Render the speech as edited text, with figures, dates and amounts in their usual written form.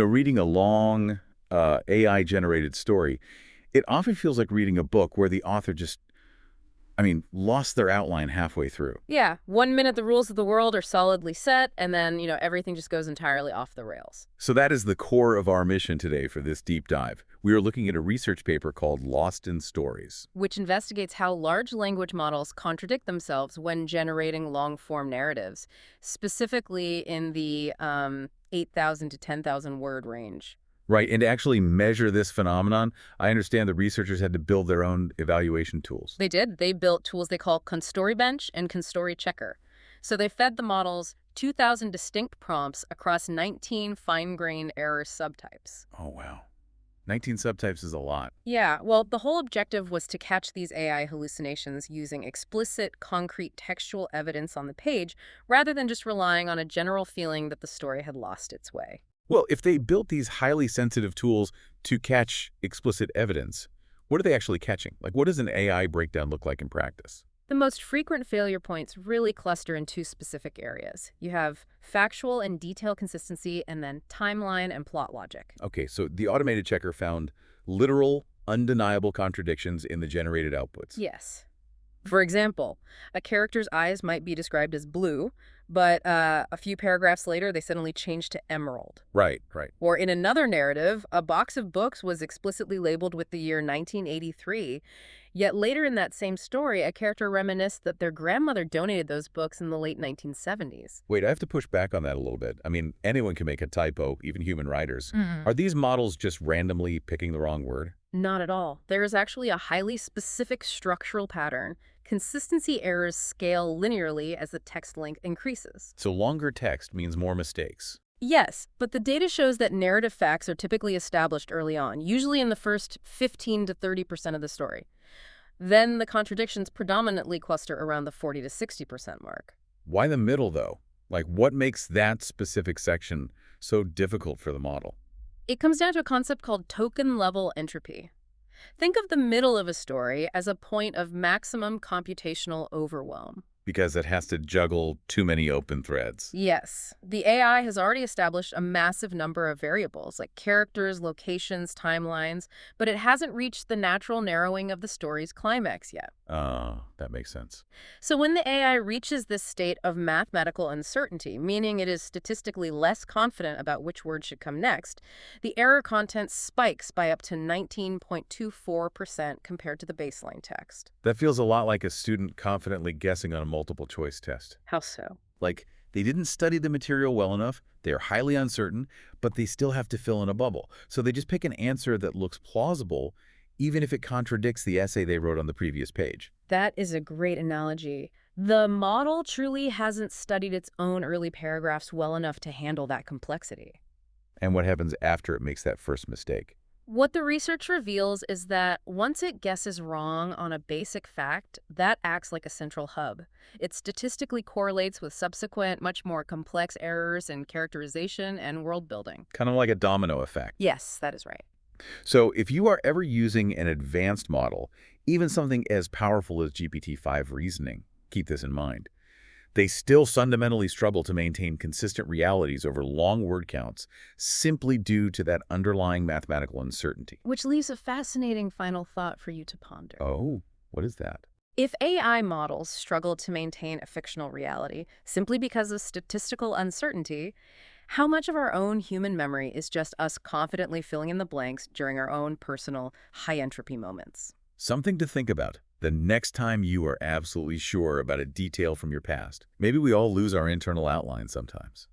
Reading a long AI-generated story, it often feels like reading a book where the author just, lost their outline halfway through. Yeah, 1 minute the rules of the world are solidly set, and then, everything just goes entirely off the rails. So that is the core of our mission today for this deep dive. We are looking at a research paper called Lost in Stories. Which investigates how large language models contradict themselves when generating long-form narratives, specifically in the 8,000 to 10,000 word range. Right, and to actually measure this phenomenon, I understand the researchers had to build their own evaluation tools. They did. They built tools they call ConStory-Bench and ConStory-Checker. So they fed the models 2,000 distinct prompts across 19 fine-grained error subtypes. Oh, wow. 19 subtypes is a lot. Yeah, well, the whole objective was to catch these AI hallucinations using explicit, concrete textual evidence on the page, rather than just relying on a general feeling that the story had lost its way. Well, if they built these highly sensitive tools to catch explicit evidence, what are they actually catching? Like, what does an AI breakdown look like in practice? The most frequent failure points really cluster in two specific areas. You have factual and detail consistency, and then timeline and plot logic. Okay, so the automated checker found literal, undeniable contradictions in the generated outputs. Yes. For example, a character's eyes might be described as blue, but a few paragraphs later, they suddenly change to emerald. Right, right. Or in another narrative, a box of books was explicitly labeled with the year 1983, yet later in that same story, a character reminisced that their grandmother donated those books in the late 1970s. Wait, I have to push back on that a little bit. Anyone can make a typo, even human writers. Mhm. Are these models just randomly picking the wrong word? Not at all. There is actually a highly specific structural pattern. Consistency errors scale linearly as the text length increases. So longer text means more mistakes. Yes, but the data shows that narrative facts are typically established early on, usually in the first 15 to 30% of the story. Then the contradictions predominantly cluster around the 40 to 60% mark. Why the middle, though? Like, what makes that specific section so difficult for the model? It comes down to a concept called token-level entropy. Think of the middle of a story as a point of maximum computational overwhelm. Because it has to juggle too many open threads. Yes, the AI has already established a massive number of variables, like characters, locations, timelines, but it hasn't reached the natural narrowing of the story's climax yet. That makes sense. So when the AI reaches this state of mathematical uncertainty, meaning it is statistically less confident about which word should come next, the error content spikes by up to 19.24% compared to the baseline text. That feels a lot like a student confidently guessing on a multiple choice test. How so? Like, they didn't study the material well enough, they're highly uncertain, but they still have to fill in a bubble. So they just pick an answer that looks plausible, even if it contradicts the essay they wrote on the previous page. That is a great analogy. The model truly hasn't studied its own early paragraphs well enough to handle that complexity. And what happens after it makes that first mistake? What the research reveals is that once it guesses wrong on a basic fact, that acts like a central hub. It statistically correlates with subsequent, much more complex errors in characterization and world building. Kind of like a domino effect. Yes, that is right. So if you are ever using an advanced model, even something as powerful as GPT-5 reasoning, keep this in mind. They still fundamentally struggle to maintain consistent realities over long word counts simply due to that underlying mathematical uncertainty. Which leaves a fascinating final thought for you to ponder. Oh, what is that? If AI models struggle to maintain a fictional reality simply because of statistical uncertainty, how much of our own human memory is just us confidently filling in the blanks during our own personal high-entropy moments? Something to think about the next time you are absolutely sure about a detail from your past. Maybe we all lose our internal outline sometimes.